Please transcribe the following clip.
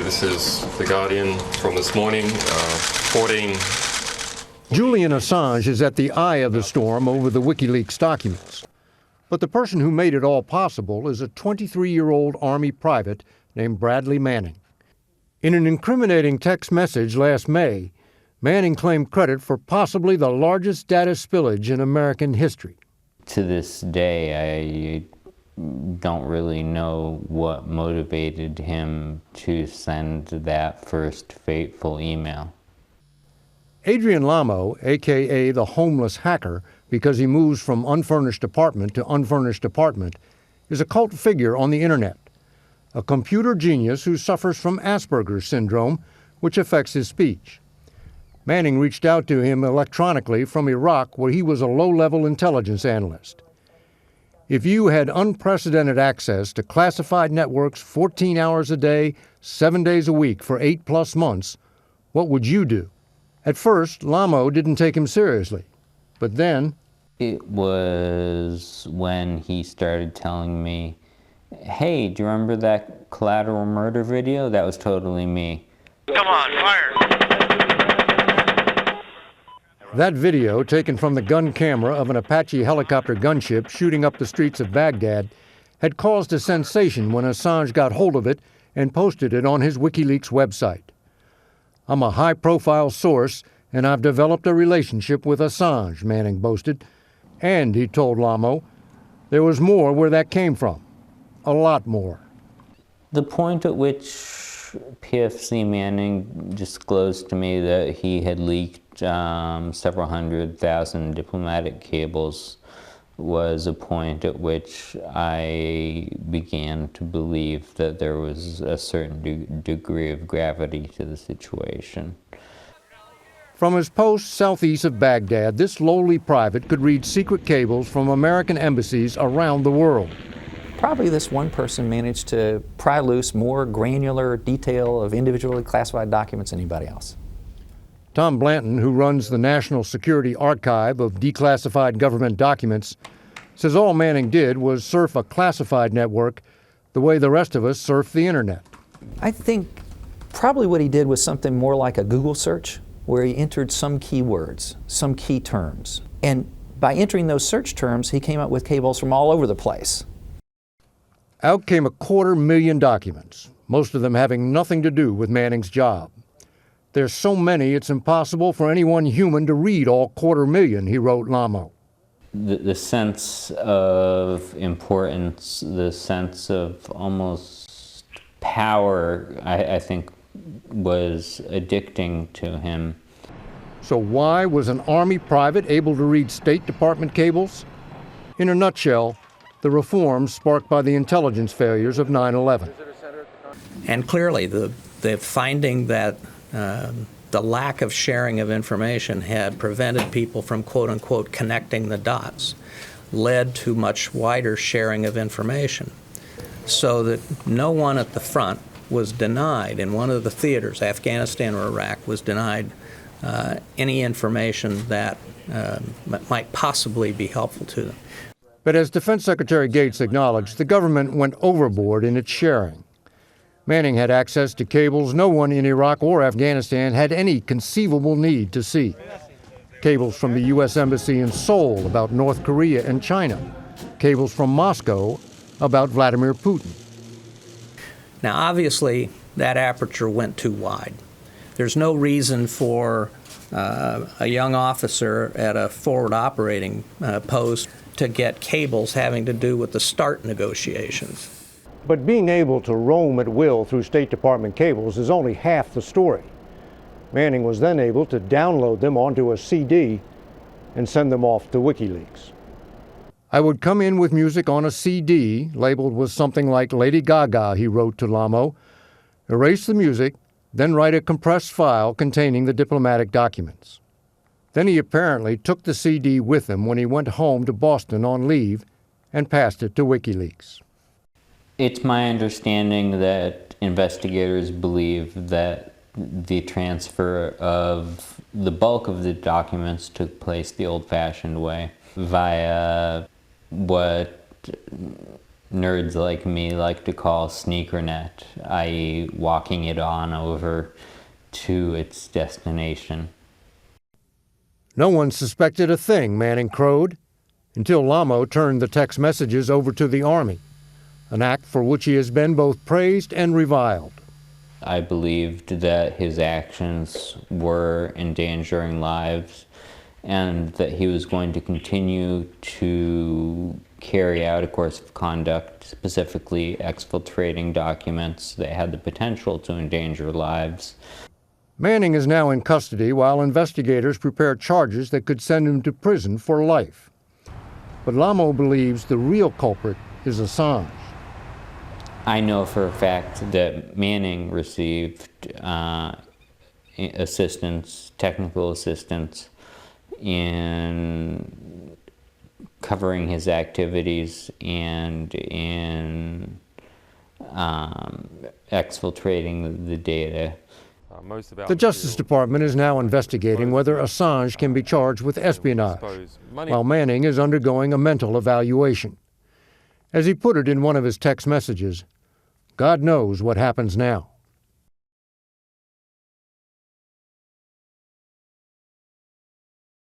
This is The Guardian from this morning, reporting. Julian Assange is at the eye of the storm over the Wikileaks documents. But the person who made it all possible is a 23-year-old Army private named Bradley Manning. In an incriminating text message last May, Manning claimed credit for possibly the largest data spillage in American history. To this day, I don't really know what motivated him to send that first fateful email. Adrian Lamo, a.k.a. the homeless hacker, because he moves from unfurnished apartment to unfurnished apartment, is a cult figure on the internet, a computer genius who suffers from Asperger's syndrome, which affects his speech. Manning reached out to him electronically from Iraq, where he was a low-level intelligence analyst. If you had unprecedented access to classified networks 14 hours a day, 7 days a week for 8+ months, what would you do? At first, Lamo didn't take him seriously, but then... It was when he started telling me, hey, do you remember that collateral murder video? That was totally me. Come on, fire! That video, taken from the gun camera of an Apache helicopter gunship shooting up the streets of Baghdad, had caused a sensation when Assange got hold of it and posted it on his Wikileaks website. I'm a high-profile source, and I've developed a relationship with Assange, Manning boasted. And, he told Lamo, there was more where that came from. A lot more. The point at which PFC Manning disclosed to me that he had leaked several 100,000 diplomatic cables was a point at which I began to believe that there was a certain degree of gravity to the situation. From his post southeast of Baghdad, this lowly private could read secret cables from American embassies around the world. Probably this one person managed to pry loose more granular detail of individually classified documents than anybody else. Tom Blanton, who runs the National Security Archive of Declassified Government Documents, says all Manning did was surf a classified network the way the rest of us surf the internet. I think probably what he did was something more like a Google search, where he entered some keywords, some key terms. And by entering those search terms, he came up with cables from all over the place. Out came 250,000 documents, most of them having nothing to do with Manning's job. There's so many, it's impossible for any one human to read all 250,000, he wrote Lamo. The sense of importance, the sense of almost power, I think, was addicting to him. So why was an Army private able to read State Department cables? In a nutshell, the reforms sparked by the intelligence failures of 9/11. And clearly, the finding that the lack of sharing of information had prevented people from, quote-unquote, connecting the dots, led to much wider sharing of information, so that no one at the front was denied, in one of the theaters, Afghanistan or Iraq, was denied any information that might possibly be helpful to them. But as Defense Secretary Gates acknowledged, the government went overboard in its sharing. Manning had access to cables no one in Iraq or Afghanistan had any conceivable need to see. Cables from the U.S. Embassy in Seoul about North Korea and China. Cables from Moscow about Vladimir Putin. Now, obviously, that aperture went too wide. There's no reason for a young officer at a forward operating post to get cables having to do with the START negotiations. But being able to roam at will through State Department cables is only half the story. Manning was then able to download them onto a CD and send them off to Wikileaks. I would come in with music on a CD labeled with something like Lady Gaga, he wrote to Lamo, erase the music, then write a compressed file containing the diplomatic documents. Then he apparently took the CD with him when he went home to Boston on leave and passed it to Wikileaks. It's my understanding that investigators believe that the transfer of the bulk of the documents took place the old-fashioned way, via what nerds like me like to call sneakernet, i.e. walking it on over to its destination. No one suspected a thing, Manning crowed, until Lamo turned the text messages over to the Army, an act for which he has been both praised and reviled. I believed that his actions were endangering lives and that he was going to continue to carry out a course of conduct, specifically exfiltrating documents that had the potential to endanger lives. Manning is now in custody while investigators prepare charges that could send him to prison for life. But Lamo believes the real culprit is Assange. I know for a fact that Manning received assistance, technical assistance, in covering his activities and in exfiltrating the data. The Justice Department is now investigating whether Assange can be charged with espionage, while Manning is undergoing a mental evaluation. As he put it in one of his text messages, God knows what happens now.